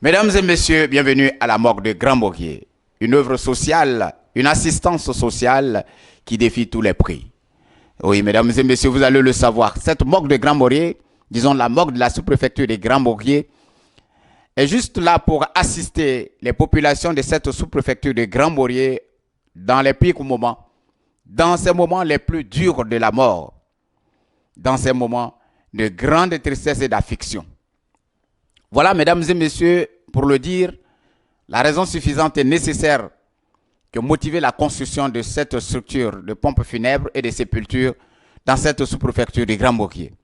Mesdames et messieurs, bienvenue à la morgue de Grand-Maurier. Une œuvre sociale, une assistance sociale qui défie tous les prix. Oui, mesdames et messieurs, vous allez le savoir. Cette morgue de Grand-Maurier, disons la morgue de la sous-préfecture de Grand-Maurier, est juste là pour assister les populations de cette sous-préfecture de Grand-Maurier dans les pires moments, dans ces moments les plus durs de la mort, dans ces moments de grande tristesse et d'affliction. Voilà, mesdames et messieurs, pour le dire, la raison suffisante et nécessaire que motiver la construction de cette structure de pompes funèbres et de sépultures dans cette sous-préfecture de Grand-Maurier.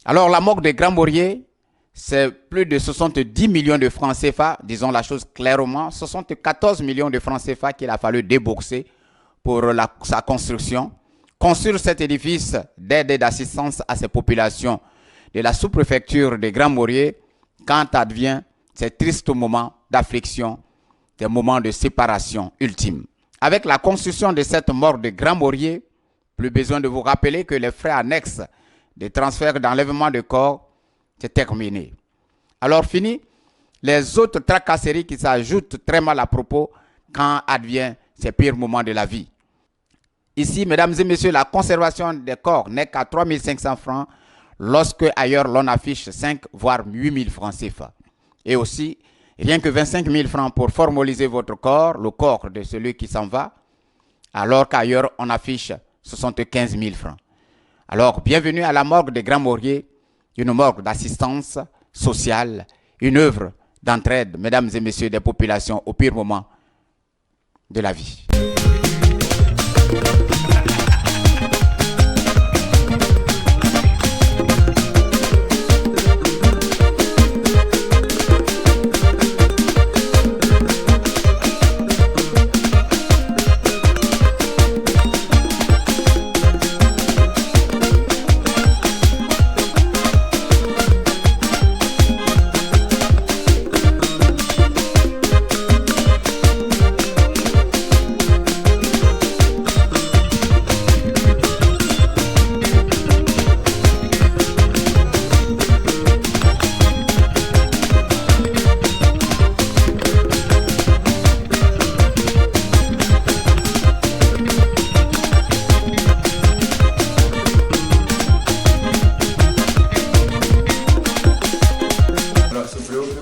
Alors, la morgue de Grand-Maurier, c'est plus de 70 millions de francs CFA, disons la chose clairement, 74 millions de francs CFA qu'il a fallu débourser pour sa construction. Construire cet édifice d'aide et d'assistance à ces populations de la sous-préfecture de Grand-Maurier quand advient ces tristes moments d'affliction, des moments de séparation ultime. Avec la construction de cette morgue de Grand-Maurier, plus besoin de vous rappeler que les frais annexes des transferts d'enlèvement de corps, c'est terminé. Alors fini, les autres tracasseries qui s'ajoutent très mal à propos quand advient ces pires moments de la vie. Ici, mesdames et messieurs, la conservation des corps n'est qu'à 3 500 francs, lorsque ailleurs l'on affiche 5 voire 8 000 francs CFA. Et aussi, rien que 25 000 francs pour formaliser votre corps, le corps de celui qui s'en va, alors qu'ailleurs on affiche 75 000 francs. Alors, bienvenue à la morgue de Grand-Maurier, une morgue d'assistance sociale, une œuvre d'entraide, mesdames et messieurs, des populations au pire moment de la vie.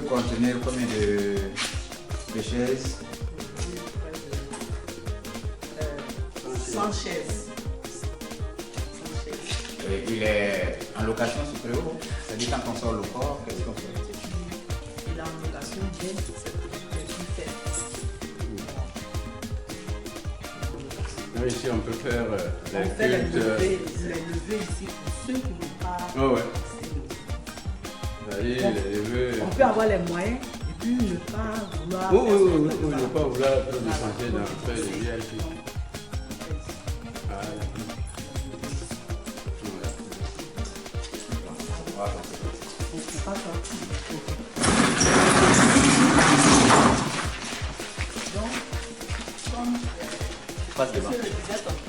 Contenir combien de chaises? 100 chaises. Il est en location, ce préau. C'est-à-dire quand on sort le corps, qu'est-ce qu'on fait? Il est en location bien, c'est plus fait. Ici, on peut faire on fait les levées ici pour ceux qui n'ont pas. Oh ouais. On peut avoir les moyens et puis ne pas vouloir. Ne pas vouloir faire du chantier dans le fait de VIP.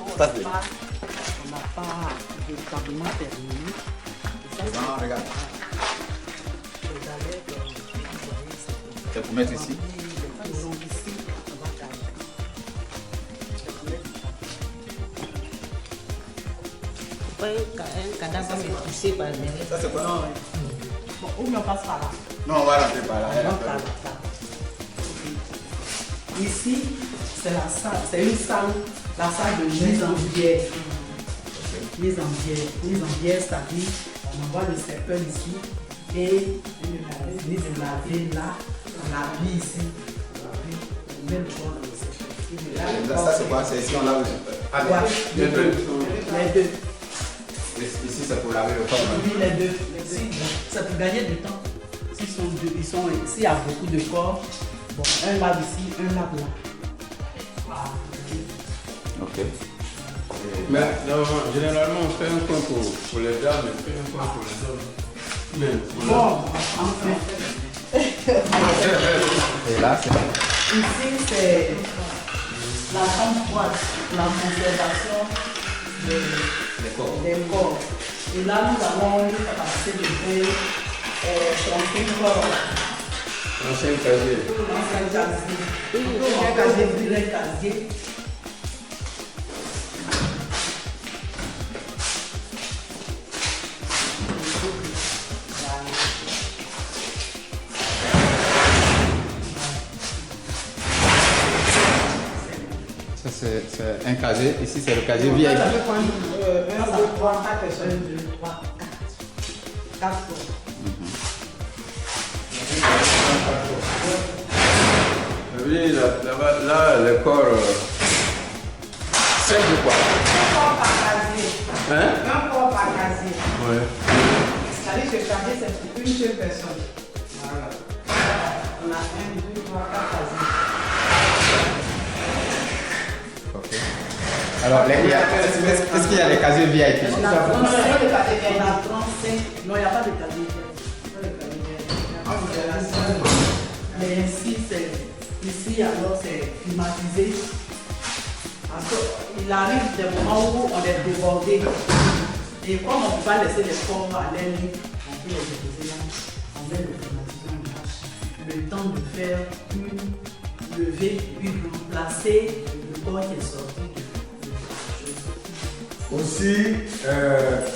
On n'a pas véritablement terminé. Regarde. C'est pour mettre ici. Un cadavre maîtrisé par les. Ça c'est quoi? Bon, où on passe par là? Non, on va rentrer par là. Ici, c'est la salle, c'est une salle, la salle de mise en bière. Mise en bière, c'est-à-dire on envoie le serpent ici et on mise de laver là, on l'habille ici, on met le corps dans le serpent. Ça c'est quoi? C'est ici on lave le serpent. Les deux. Ici c'est pour laver le corps. Oui, les deux. C'est pour gagner du temps. S'il y a beaucoup de corps, bon, un lave ici, un lave là. Voilà. Ok. Mais généralement, on fait un coin pour les dames et puis un coin pour les hommes. Bon, enfin. Et là, c'est... Ici, c'est la chambre froide, la conservation des corps. Et là, nous avons une capacité de faire 35 corps. L'ancien casier. L'ancien casier. Un casier brûlé, un casier. Ça, c'est un casier. Ici, c'est le casier VIP. Ça peut prendre 1, 2, 3, 4 personnes. 1, 2, 3, 4. 4 fois. Oui, là, le corps. C'est de quoi? Un corps par casier. Hein? Un corps par casier. Ouais. C'est-à-dire que le casier, c'est pour une seule personne. Voilà. On a 1, 2, 3, 4 casiers. Ok. Alors, est-ce qu'il y a les casiers VIP? On a 35 casiers. On a 35. Non, il n'y a pas de casier VIP. Mais ici, alors, c'est climatisé. Parce qu'il arrive des moments où on est débordé. Et comme on ne peut pas laisser les corps à l'air libre, on peut les déposer là. On met le climatiseur en marche. Le temps de faire une levée, puis remplacer le corps qui est sorti de Aussi,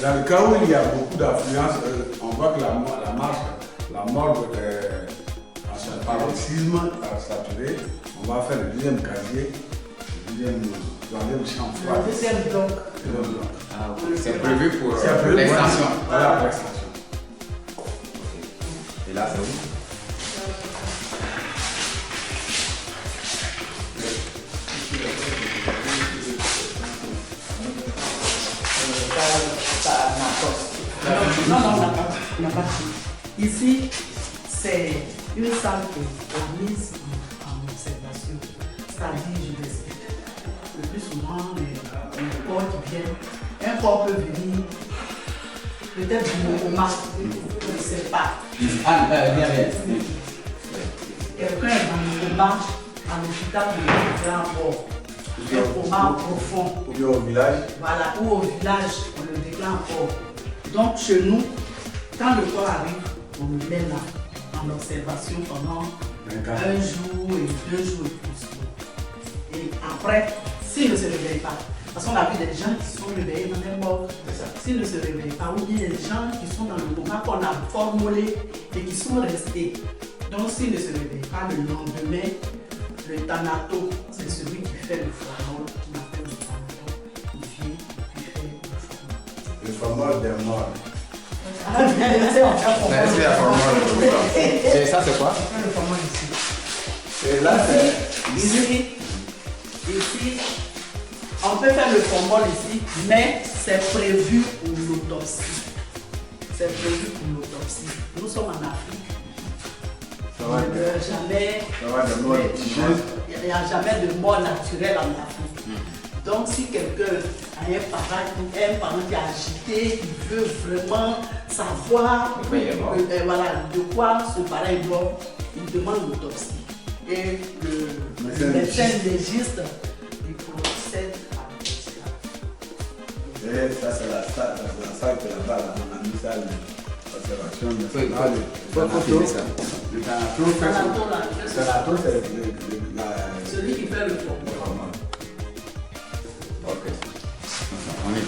dans le cas où il y a beaucoup d'affluence, on voit que la marche, la morgue est en paroxysme saturé. On va faire le deuxième casier, le deuxième champ froid. le deuxième bloc. Ah, ok. C'est prévu pour C'est l'extension. Voilà, pour l'extension. Et là, c'est où? Non, on n'a pas fini. Ici, c'est une salle qui est mise en observation. C'est-à-dire, je m'explique. Le plus souvent, les corps qui viennent, un corps peut venir, peut-être du moment, on ne sait pas. Derrière. Quelqu'un est dans le coma, à l'hôpital, on le déclare mort. Un coma profond. Ou bien au village. Voilà, ou au village, on le déclare mort. Donc, chez nous, quand le corps arrive, on le met là, en observation pendant 1 jour et 2 jours et plus. Et après, s'il ne se réveille pas, parce qu'on a vu des gens qui sont réveillés dans les morts, s'ils ne se réveillent pas, ou bien des gens qui sont dans le coma qu'on a formulé et qui sont restés. Donc, s'ils ne se réveillent pas le lendemain, le thanato, c'est celui qui fait le formol, qui appelle le thanato, il vient, il fait le formol. Le fameux des morts. Merci à formule. Et ça, c'est quoi? Le formol ici. Et là, c'est. Ici, on peut faire le formol ici, mais c'est prévu pour l'autopsie. C'est prévu pour l'autopsie. Nous sommes en Afrique. Il n'y a jamais de mort naturelle en Afrique. Donc, si quelqu'un a un parent qui est agité, qui veut vraiment savoir de quoi ce parent est mort, il demande l'autopsie. Et le médecin légiste, il procède à l'autopsie. Et ça, c'est la salle que là-bas, on a mis ça, l'observation nationale. Le thanato, c'est celui qui fait le formol. Ok. On y va.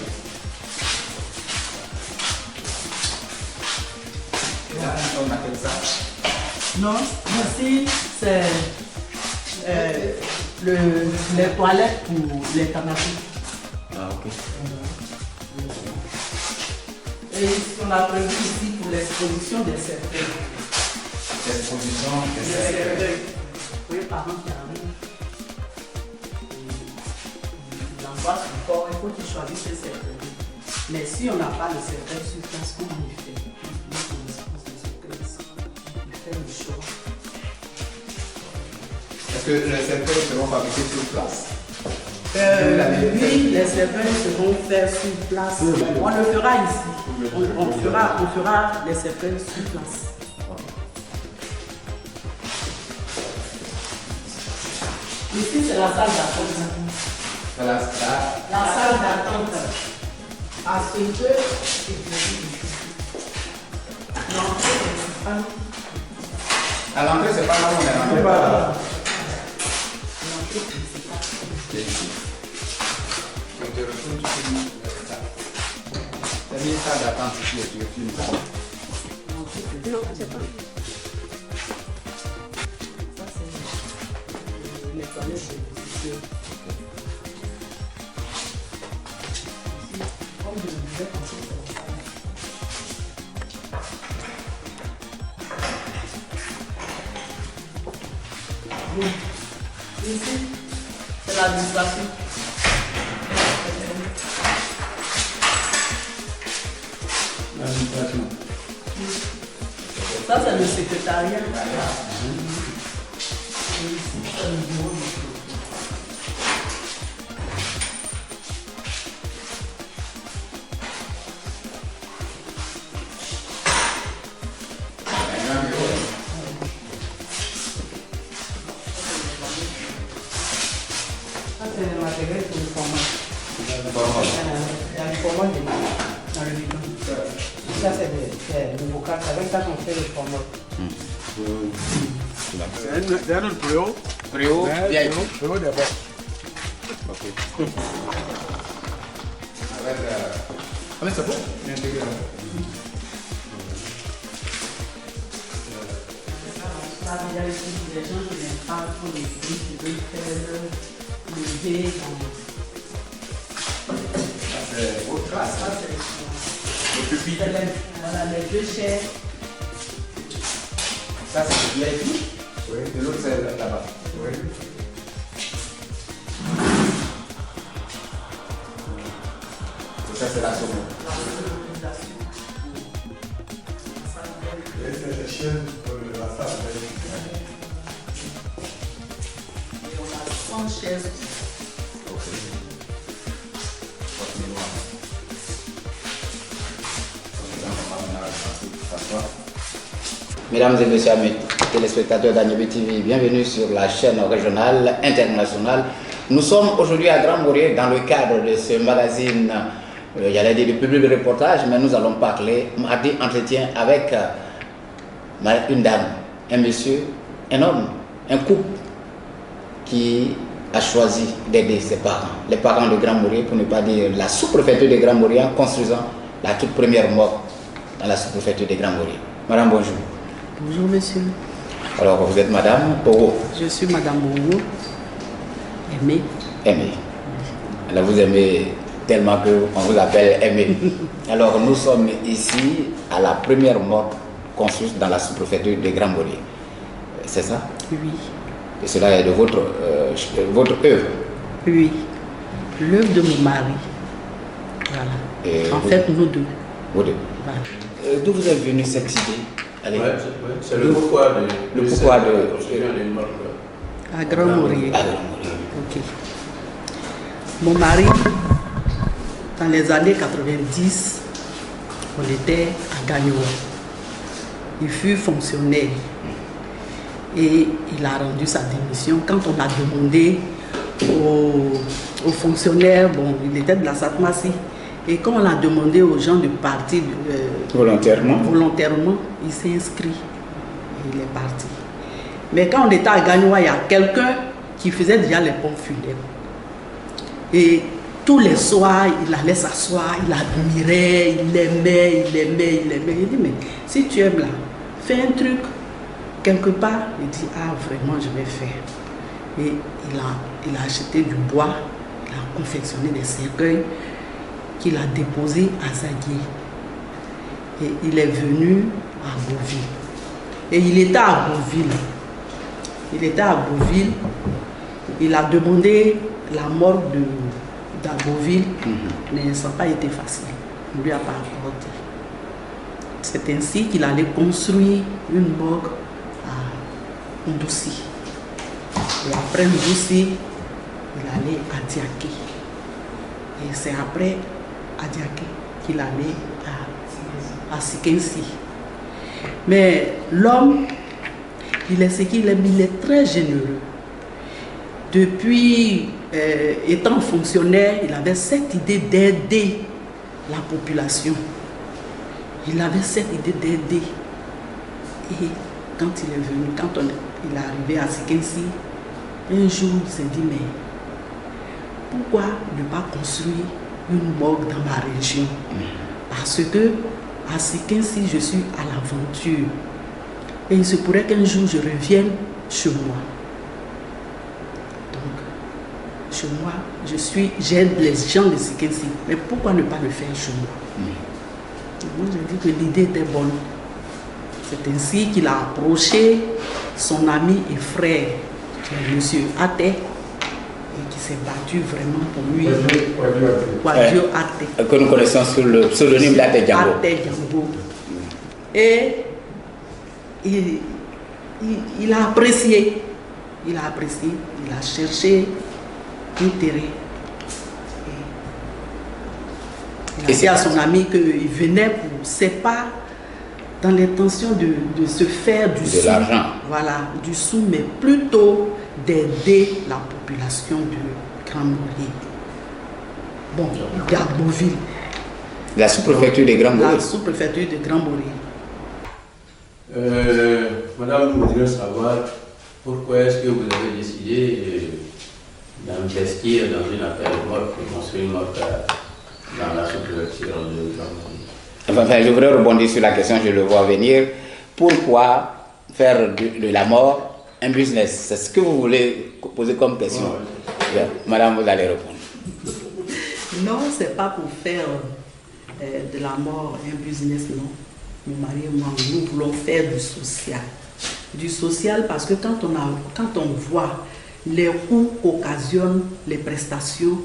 On appelle ça? Non, ici, c'est les toilettes pour les canapés. Ah, ok. Et ce qu'on a prévu ici pour l'exposition des cercueils. Exposition Des des cercueils. cercueils. Oui, parents qui arrivent. Il envoie son corps, il faut qu'il choisisse ses cercueils. Mais si on n'a pas le cercueil sur place, comment on fait? Il faut qu'on expose le cercueil ici. Il fait le choix. Est-ce que les cercueils seront fabriqués sur place? Oui, les cercueils seront faits sur place. On le fera ici. On fera les cercueils sur place. Ici, c'est la salle d'attente. Voilà, ça. La salle d'attente. Parce que non, c'est pas. À l'entrée, c'est pas là où on est rentré. C'est pas là. C'est ici. C'est bien ça d'attendre ici et tu filmes ça. Non, c'est pas. Ça, c'est les toilettes de visiteurs. Comme je le disais, quand c'est ici, c'est l'administration. L'administration. Ça, c'est le secrétariat. Et ici, c'est le bureau. Ça, c'est le matériel pour le format. Il y a le format dans le bidon. Ça, c'est le bocal. C'est avec ça qu'on fait le format. C'est un autre préau. Préau, VIP. Préau d'abord. Ok. Ah mais c'est bon. Là, il y a ici des gens qui n'aiment pas trop les bruits, qui veulent faire lever. C'est votre classe. Ça, c'est Le pupitre. voilà, les deux chaises. Ça, c'est le VIP. Oui. Et l'autre, c'est là-bas. Oui. Et ça, c'est la seconde. Et c'est les chiens de la salle. Et on a 100 chaises. Ok. Continuez-moi. Mesdames et messieurs, amis téléspectateurs d'Anibi TV, bienvenue sur la chaîne régionale internationale. Nous sommes aujourd'hui à Grand Morier dans le cadre de ce magazine, j'allais dire de public reportage, mais nous allons parler, mardi, entretien avec une dame, un monsieur, un homme, un couple qui a choisi d'aider ses parents, les parents de Grand Morier, pour ne pas dire la sous-préfecture de Grand Morier, en construisant la toute première morgue dans la sous-préfecture de Grand Morier. Madame, bonjour. Bonjour monsieur. Alors, vous êtes Madame Poro, Je suis Madame Bourou. Aimée. Aimée. Alors, vous aimez tellement qu'on vous appelle Aimée. Alors, nous sommes ici à la première morgue construite dans la sous-préfecture de Grand Morier. C'est ça? Oui. Et cela est de votre œuvre. Oui. L'œuvre de mon mari. Voilà. Et En vous- fait, nous deux. Vous deux. Voilà. D'où vous est venue cette idée? Allez. C'est le pourquoi de Le pourquoi de- la construction d'une marque. À Grand Morier. À Grand Morier. Ok. Mon mari, dans les années 90, on était à Gagnoua. Il fut fonctionnaire et il a rendu sa démission. Quand on a demandé aux fonctionnaires, bon, il était de la Satmassi, et quand on a demandé aux gens de partir Volontairement? volontairement, il s'est inscrit et il est parti. Mais quand on était à Gagnoua, il y a quelqu'un qui faisait déjà les pompes funèbres. Et tous les soirs, il allait s'asseoir, il admirait, il aimait. Il dit, mais si tu aimes là, fais un truc quelque part. Il dit, ah vraiment, je vais faire. Et il a acheté du bois, il a confectionné des cercueils qu'il a déposés à Zaguier. Et il est venu à Beauville. Et il était à Beauville. Il a demandé la mort d'Agoville, mais ça n'a pas été facile. On ne lui a pas accordé. C'est ainsi qu'il allait construire une morgue à Ndoussi. Et après Ndoussi, il allait à Diaké. Et c'est après à Diaké qu'il allait à Sikensi. Mais l'homme, il est ce qu'il aime, il est très généreux. Depuis étant fonctionnaire, il avait cette idée d'aider la population. Il avait cette idée d'aider. Et quand il est venu, il est arrivé à Sikensi, un jour il s'est dit, mais pourquoi ne pas construire une morgue dans ma région? Parce que à Sikensi, je suis à l'aventure. Et il se pourrait qu'un jour je revienne chez moi. Donc, chez moi, j'aide les gens de Sikensi. Mais pourquoi ne pas le faire chez moi? Moi, j'ai dit que l'idée était bonne. C'est ainsi qu'il a approché son ami et frère, M. Ate, et qui s'est battu vraiment pour lui. Kwadjo Ate. Que nous connaissons sous le pseudonyme d'Ate Django. Ate Django. Et il a apprécié. Il a cherché un terrain. Il a dit à son ami qu'il venait pour, c'est pas dans l'intention de se faire du sou, voilà, du sou, mais plutôt d'aider la population de Grand-Maurier. Bon, d'Arboville. La sous-préfecture de Grand-Maurier. La sous-préfecture de Grand-Maurier. Madame, nous voudrions savoir pourquoi est-ce que vous avez décidé d'investir dans une affaire de morgue pour construire une morgue dans la sous-préfecture de Grand-Maurier. Enfin, je voudrais rebondir sur la question, je le vois venir. Pourquoi faire de la mort un business? C'est ce que vous voulez poser comme question. Bien, madame, vous allez répondre. Non, ce n'est pas pour faire de la mort un business, non. Mon mari et moi, nous voulons faire du social. Du social parce que quand on voit les coûts qu'occasionnent les prestations,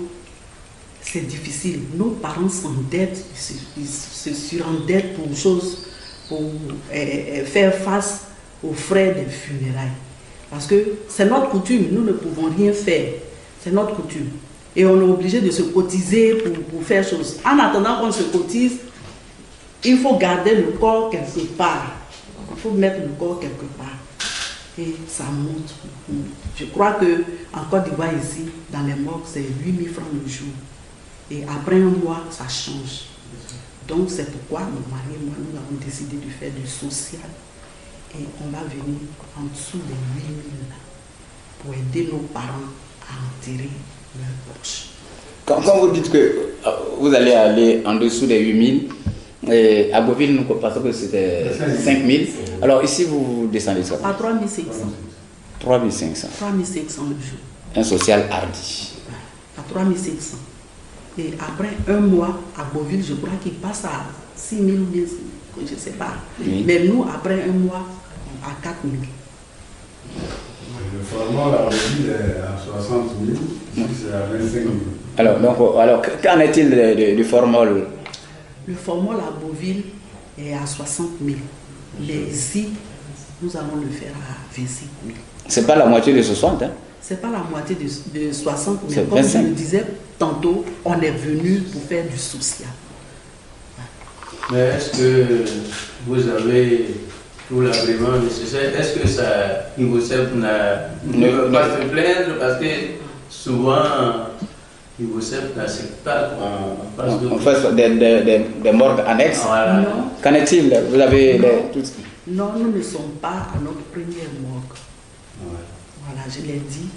c'est difficile. Nos parents s'endettent, ils se surendettent pour faire face aux frais des funérailles. Parce que c'est notre coutume, nous ne pouvons rien faire. C'est notre coutume. Et on est obligé de se cotiser pour faire chose. En attendant qu'on se cotise, il faut garder le corps quelque part. Il faut mettre le corps quelque part. Et ça monte. Je crois qu'en Côte d'Ivoire, ici, dans les morgues, c'est 8 000 francs le jour. Et après un mois, ça change. Donc c'est pourquoi mon mari et moi, nous avons décidé de faire du social. Et on va venir en dessous des 8 000 là, pour aider nos parents à enterrer leurs proches. Quand vous dites que vous allez aller en dessous des 8 000, et à Beauville, nous pensons que c'était 5 000. Alors ici, vous descendez ça? À 3 500. 3 500. 3 500 le jour. Un social hardi. À 3 500. Et après un mois à Beauville, je crois qu'il passe à 6 000 ou 10 000, je ne sais pas. Oui. Mais nous, après un mois, à 4 000. Le format à Beauville est à 60 000, ici c'est à 25 000. Alors qu'en est-il du formol? Le formol à Beauville est à 60 000. Mais ici, nous allons le faire à 25 000. C'est pas la moitié de 60, hein? C'est pas la moitié de 60, mais comme 25. Je le disais tantôt, on est venu pour faire du social. Mais est-ce que vous avez tout l'agrément nécessaire? Est-ce que ça, Ivocep ne veut pas se plaindre? Parce que souvent, Ivocep n'accepte pas qu'on fasse des morgues annexes. Voilà. Qu'en est-il? Vous avez Non, nous ne sommes pas à notre première morgue. Ouais. Voilà, je l'ai dit.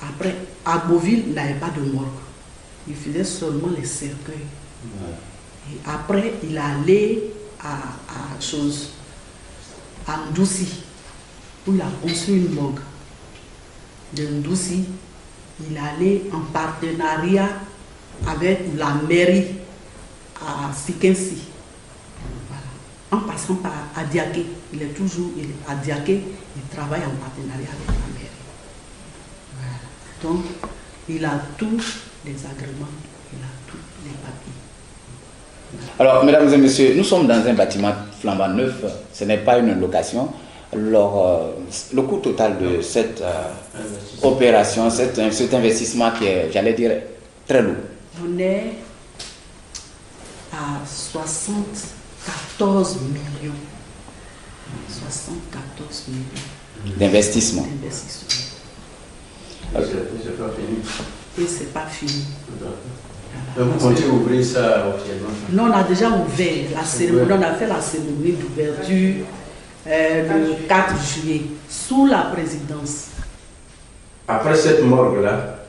Après, à Beauville, il n'avait pas de morgue. Il faisait seulement les cercueils. Ouais. Et après, il allait à Ndouci, où il a construit une morgue. De Ndouci, il allait en partenariat avec la mairie à Sikensi. Voilà. En passant par Adiaké, il est toujours à Adiaké, il travaille en partenariat avec la mairie. Voilà. Donc, il a tous les agréments, il a tous les papiers. Alors, mesdames et messieurs, nous sommes dans un bâtiment flambant neuf, ce n'est pas une location. Alors, le coût total de cette opération, cet investissement qui est, j'allais dire, très lourd. On est à 74 millions. 74 millions. D'investissement. C'est pas fini. Et c'est pas fini. Donc vous comptez ouvrir ça officiellement? Non, on a déjà ouvert la cérémonie, on a fait la cérémonie d'ouverture le 4 juillet, sous la présidence. Après cette morgue-là,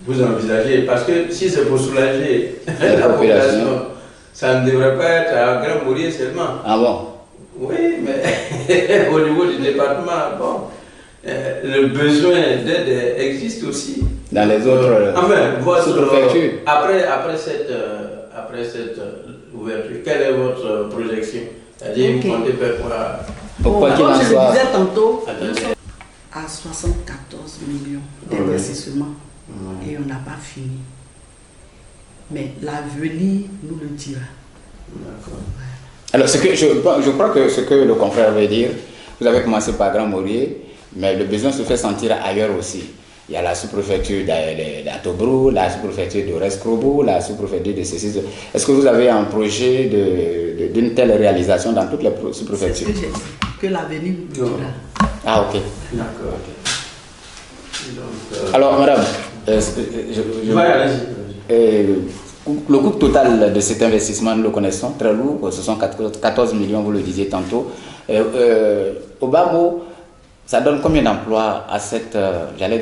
vous envisagez, parce que si c'est pour soulager la population, ça ne devrait pas être à Grand Mourier seulement. Ah bon? Oui, mais au niveau du département, bon, le besoin d'aide existe aussi. Dans les autres sous-préfectures. Après cette ouverture, quelle est votre projection? C'est-à-dire, vous comptez faire quoi? Pourquoi qu'il Comme en je soit. le disais tantôt, Attendez. nous sommes à 74 millions d'investissements et on n'a pas fini. Mais l'avenir nous le dira. D'accord. Alors, je crois que ce que le confrère veut dire, vous avez commencé par Grand Mourier, mais le besoin se fait sentir ailleurs aussi. Il y a la sous-préfecture d'Atobrou, la sous-préfecture de Rescrobo, la sous-préfecture de ceci. Est-ce que vous avez un projet d'une telle réalisation dans toutes les C'est ce sous-préfectures? que j'ai dit, que l'avenir nous le dira. Ah, ok. D'accord. Donc, Alors, madame, le coût total de cet investissement, nous le connaissons, très lourd, ce sont 14 millions, vous le disiez tantôt. Au bas mot, ça donne combien d'emplois à cette,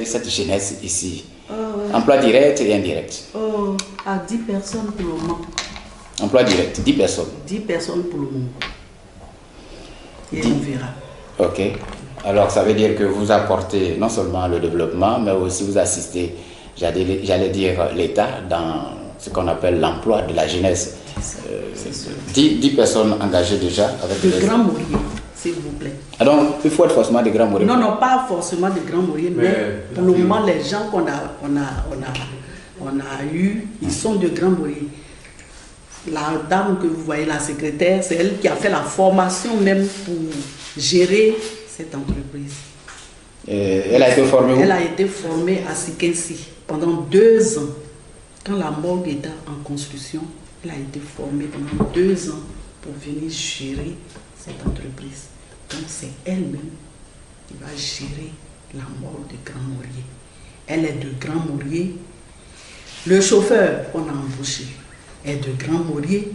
cette jeunesse ici? Emploi direct et indirect. À 10 personnes pour le moment. Emploi direct, 10 personnes. 10 personnes pour le moment. Et on verra. Ok. Alors, ça veut dire que vous apportez non seulement le développement, mais aussi vous assistez, j'allais dire, l'État dans ce qu'on appelle l'emploi de la jeunesse. 10 personnes engagées déjà avec De Grand Mourier, s'il vous plaît. Ah donc, il faut être forcément de Grand Mourier. Non, pas forcément de Grand Mourier, mais pour le moment, les gens qu'on a eu, ils sont de Grand Mourier. La dame que vous voyez, la secrétaire, c'est elle qui a fait la formation même pour gérer cette entreprise. Elle a été formée où? Elle a été formée à Sikensi pendant 2 ans. Quand la morgue était en construction, elle a été formée pendant 2 ans pour venir gérer cette entreprise. Donc c'est elle-même qui va gérer la morgue de Grand Mourier. Elle est de Grand Mourier. Le chauffeur qu'on a embauché est de Grand Mourier.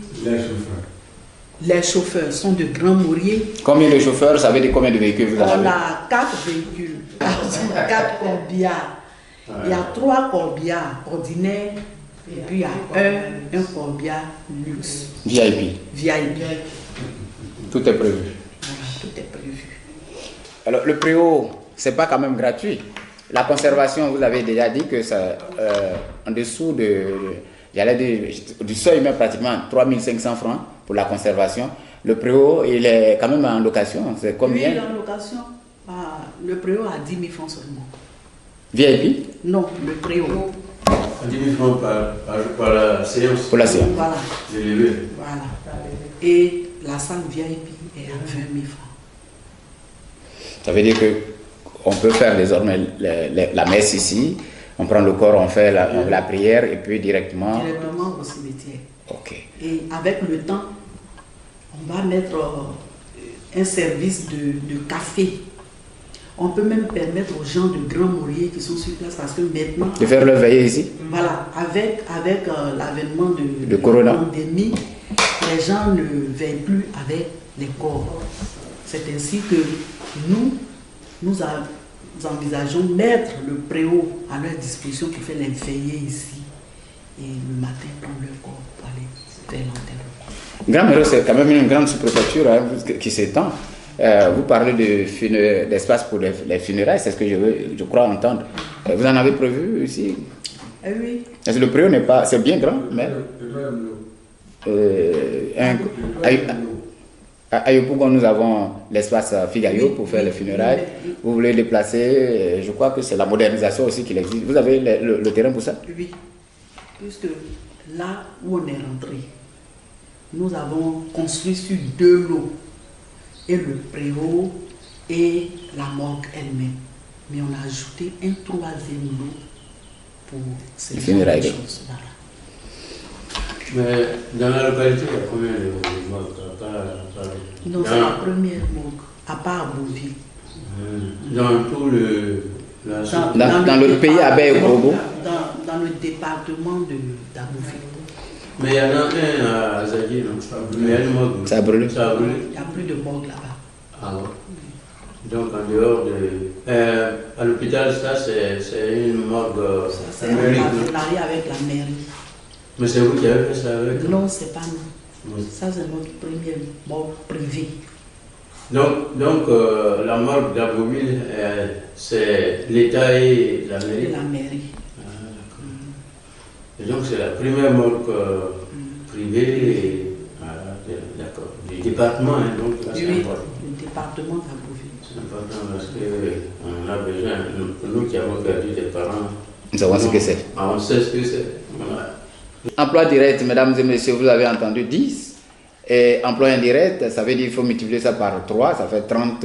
Les chauffeurs sont de Grand Mourier. Combien de chauffeurs? Vous savez de combien de véhicules vous en avez? On a 4 véhicules, 4 corbillards. Il y a 3 corbillards ordinaires et puis il y a un corbillard luxe. VIP. VIP. Tout est prévu. Voilà, tout est prévu. Alors, le préau, c'est pas quand même gratuit. La conservation, vous avez déjà dit que ça, en dessous du seuil, même pratiquement 3500 francs pour la conservation. Le préau, il est quand même en location. C'est combien? Oui, en location. Le préau a 10 000 francs seulement. VIP? Non, le préau. 10 000 francs par la séance. Pour la séance. Voilà. Voilà. Et la salle VIP est à 20 000 francs. Ça veut dire que on peut faire désormais la messe ici, on prend le corps, on fait la prière et puis directement... Directement au cimetière. Ok. Et avec le temps, on va mettre un service de café. On peut même permettre aux gens de Grand Mourier qui sont sur place parce que maintenant... De faire leur veillée ici? Voilà, avec l'avènement de Corona. la pandémie, les gens ne veillent plus avec les corps. C'est ainsi que nous envisageons mettre le préau à leur disposition pour faire les veillées ici. Et le matin, prendre leur corps pour aller faire l'enterrement. Grand Mourier, c'est quand même une grande sous-préfecture qui s'étend. Vous parlez d'espace pour les funérailles, c'est ce que je crois entendre. Vous en avez prévu ici? Oui. Parce que le préau n'est pas... C'est bien grand, mais... À Yopougon, nous avons l'espace Figayo pour faire les funérailles. Vous voulez déplacer, je crois que c'est la modernisation aussi qui existe. Vous avez le terrain pour ça? Oui, puisque là où on est rentré, nous avons construit sur 2 lots, et le préau et la morgue elle-même. Mais on a ajouté un 3e lot pour ces funérailles. choses. Voilà. Mais dans la localité, il y a combien de morgues? Non, c'est la première morgue, à part Bouville. Dans tout Dans le pays à Baie-Kobo. Dans le département d'Abouville. Mais il y en a un à Zagui, non? Mais il y a une morgue. Ça a brûlé. Ça a brûlé. Il n'y a plus de morgue là-bas. Ah ouais. Donc en dehors de... à l'hôpital, ça c'est une morgue C'est un numérique, non? partenariat avec la mairie. Mais c'est vous qui avez fait ça avec? Non, c'est pas nous. Oui. Ça, c'est notre premier morgue privé. Donc la morgue d'Abbeville, c'est l'État et la mairie? Et la mairie. Ah, d'accord. Et donc c'est la première morgue privée, et, d'accord, du département, hein, donc là, c'est Oui, important. le département d'Abbeville. C'est important parce qu'on a besoin, nous qui avons perdu des parents, Nous savons ce que c'est. on sait ce que c'est. Voilà. Emploi direct, mesdames et messieurs, vous avez entendu 10. Et emploi indirect, ça veut dire qu'il faut multiplier ça par 3, ça fait 30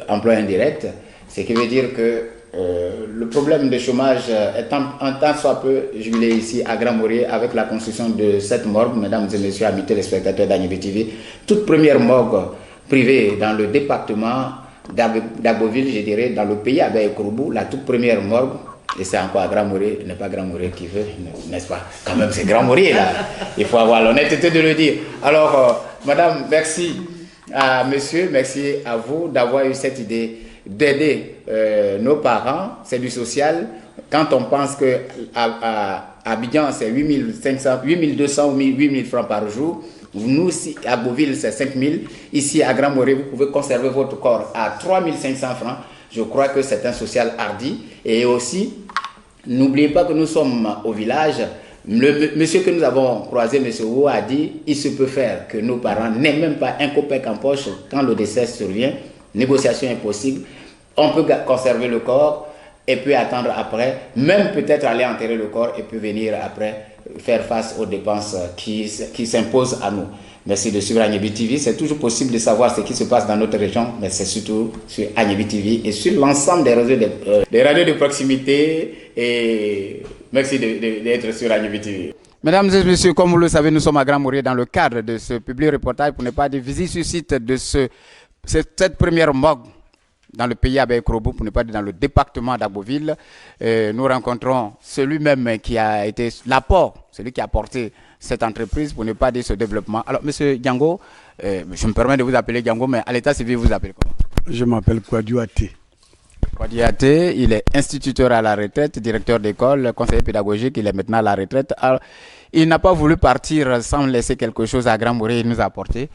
emplois indirects. Ce qui veut dire que le problème de chômage est en tant soit peu jubilé ici à Grand-Maurier avec la construction de cette morgue, mesdames et messieurs, amis téléspectateurs d'Anibi TV, toute première morgue privée dans le département d'Abbeville, je dirais, dans le pays, à Baye-Kouroubou, la toute première morgue. Et c'est encore à Grand-Maurier, n'est pas Grand-Maurier qui veut, n'est-ce pas? Quand même, c'est Grand-Maurier là. Il faut avoir l'honnêteté de le dire. Alors, madame, merci à monsieur, merci à vous d'avoir eu cette idée d'aider nos parents. C'est du social. Quand on pense qu'à Abidjan, c'est 8200 ou 8000 francs par jour. Nous, à Beauville, c'est 5000. Ici, à Grand-Maurier, vous pouvez conserver votre corps à 3500 francs. Je crois que c'est un social hardi. Et aussi, n'oubliez pas que nous sommes au village. Le monsieur que nous avons croisé, monsieur Wu, a dit il se peut faire que nos parents n'aient même pas un copec en poche quand le décès survient. Négociation impossible. On peut conserver le corps et puis attendre après, même peut-être aller enterrer le corps et puis venir après faire face aux dépenses qui s'imposent à nous. Merci de suivre Anibi TV. C'est toujours possible de savoir ce qui se passe dans notre région, mais c'est surtout sur Anibi TV et sur l'ensemble des réseaux des radios de proximité. Et merci d'être sur Anibi TV. Mesdames et messieurs, comme vous le savez, nous sommes à Grand-Maurier dans le cadre de ce public reportage, pour ne pas dire visite sur site de cette première morgue dans le pays à Baye-Kouroubou, pour ne pas dire dans le département d'Abbeville. Nous rencontrons celui-même qui a été l'apport, celui qui a porté cette entreprise, pour ne pas dire ce développement. Alors, monsieur Django, je me permets de vous appeler Django, mais à l'état civil, vous appelez comment? Je m'appelle Kouadiouaté. Kouadiouaté, il est instituteur à la retraite, directeur d'école, conseiller pédagogique, il est maintenant à la retraite. Alors, il n'a pas voulu partir sans laisser quelque chose à Grand-Maurier, il nous a apporté.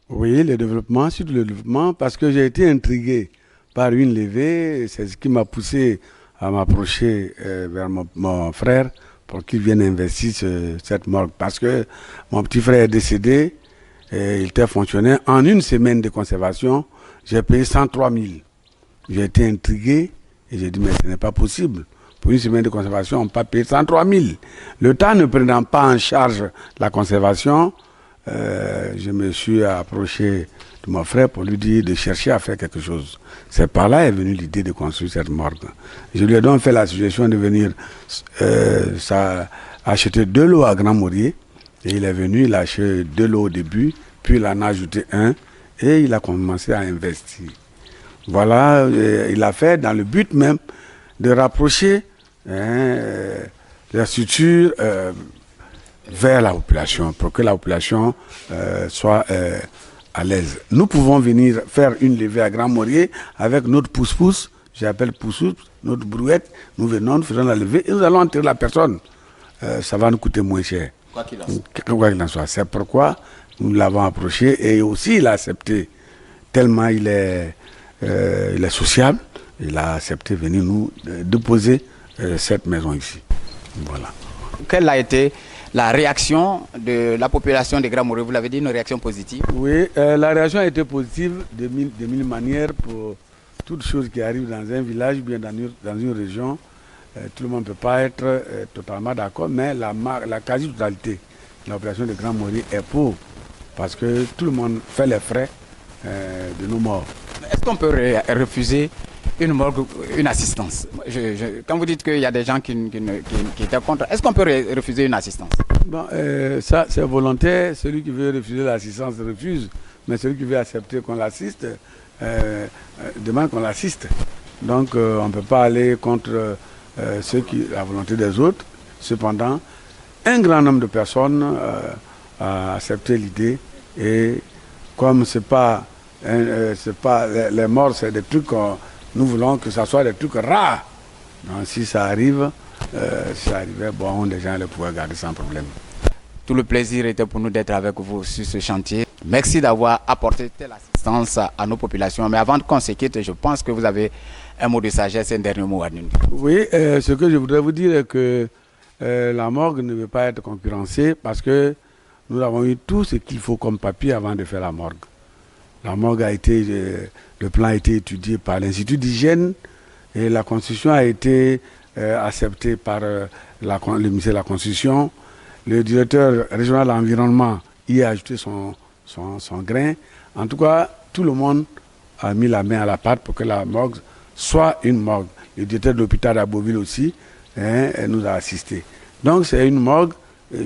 Oui, le développement, surtout le développement, parce que j'ai été intrigué par une levée, c'est ce qui m'a poussé à m'approcher vers mon frère pour qu'il vienne investir cette morgue. Parce que mon petit frère est décédé, et il était fonctionnaire. En une semaine de conservation, j'ai payé 103 000. J'ai été intrigué et j'ai dit, mais ce n'est pas possible. Pour une semaine de conservation, on ne peut pas payer 103 000. Le temps ne prenant pas en charge la conservation, je me suis approché de mon frère pour lui dire de chercher à faire quelque chose. C'est par là est venue l'idée de construire cette morgue. Je lui ai donc fait la suggestion de venir acheter 2 lots à Grand-Maurier. Et il est venu, il a acheté 2 lots au début, puis il en a ajouté un et il a commencé à investir. Voilà, il a fait dans le but même de rapprocher la structure vers la population, pour que la population soit à l'aise. Nous pouvons venir faire une levée à Grand-Maurier avec notre pousse-pousse, j'appelle pousse-pousse, notre brouette, nous venons, nous faisons la levée et nous allons enterrer la personne. Ça va nous coûter moins cher. Quoi qu'il en soit. C'est pourquoi nous l'avons approché et aussi il a accepté, tellement il est sociable, il a accepté de venir nous déposer cette maison ici. Voilà. Quelle a été la réaction de la population de Grand-Maurier? Vous l'avez dit, une réaction positive? Oui, la réaction a été positive de mille manières pour toutes choses qui arrivent dans un village, bien dans une région. Tout le monde ne peut pas être totalement d'accord, mais la quasi-totalité de la population de Grand-Maurier est pour, parce que tout le monde fait les frais de nos morts. Est-ce qu'on peut refuser une assistance? Quand vous dites qu'il y a des gens qui étaient contre, est-ce qu'on peut refuser une assistance? Bon, ça, c'est volontaire. Celui qui veut refuser l'assistance refuse, mais celui qui veut accepter qu'on l'assiste demande qu'on l'assiste. Donc, on ne peut pas aller contre la volonté des autres. Cependant, un grand nombre de personnes a accepté l'idée et comme ce n'est pas c'est pas, les morts, c'est des trucs, nous voulons que ça soit des trucs rares. Donc, si ça arrive, si ça arrivait, bon, les gens le pouvaient garder sans problème. Tout le plaisir était pour nous d'être avec vous sur ce chantier. Merci d'avoir apporté telle assistance à nos populations. Mais avant qu'on se quitte, je pense que vous avez un mot de sagesse, un dernier mot à nous dire. Oui, ce que je voudrais vous dire est que la morgue ne veut pas être concurrencée parce que nous avons eu tout ce qu'il faut comme papier avant de faire la morgue. La morgue a été, le plan a été étudié par l'Institut d'hygiène et la Constitution a été acceptée par le ministère de la Constitution. Le directeur régional de l'environnement y a ajouté son grain. En tout cas, tout le monde a mis la main à la pâte pour que la morgue soit une morgue. Le directeur de l'hôpital à Beauville aussi nous a assistés. Donc c'est une morgue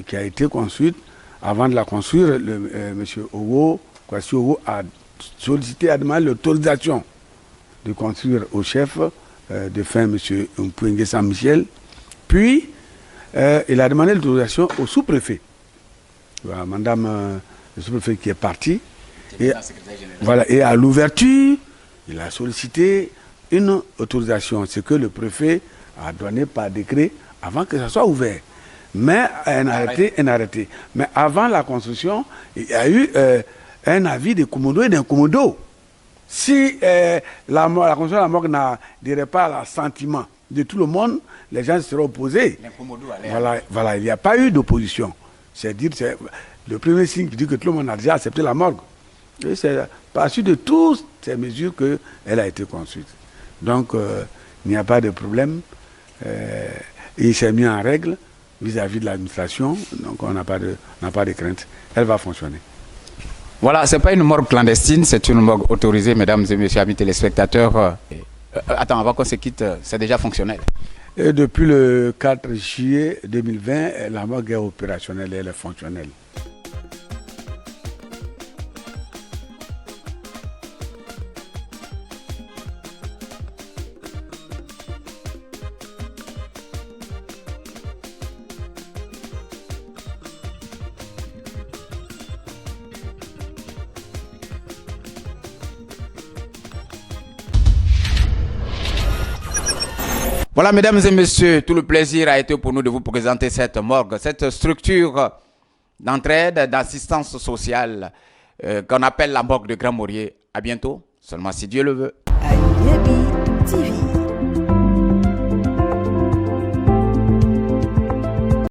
qui a été construite. Avant de la construire, M. Owo, Kwasi Owo a sollicité, a demandé l'autorisation de construire au chef de fin, M. Mpouengue Saint-Michel. Puis, il a demandé l'autorisation au sous-préfet. Voilà, madame, le sous-préfet qui est parti. Et, voilà, et à l'ouverture, il a sollicité une autorisation. C'est que le préfet a donné par décret avant que ça soit ouvert. Mais un arrêté. Mais avant la construction, il y a eu un avis des commodos et d'un commodo. Si la construction de la morgue n'adhérait pas à l'assentiment de tout le monde, les gens seraient opposés. Voilà, il n'y a pas eu d'opposition. C'est-à-dire, c'est le premier signe qui dit que tout le monde a déjà accepté la morgue. Et c'est par suite de toutes ces mesures qu'elle a été construite. Donc, il n'y a pas de problème. Il s'est mis en règle vis-à-vis de l'administration. Donc, on n'a pas de crainte. Elle va fonctionner. Voilà, ce n'est pas une morgue clandestine, c'est une morgue autorisée, mesdames et messieurs, amis téléspectateurs. Attends, avant qu'on se quitte, c'est déjà fonctionnel. Et depuis le 4 juillet 2020, la morgue est opérationnelle et elle est fonctionnelle. Voilà, mesdames et messieurs, tout le plaisir a été pour nous de vous présenter cette morgue, cette structure d'entraide, d'assistance sociale qu'on appelle la morgue de Grand Maurier. À bientôt, seulement si Dieu le veut. Ayebi TV.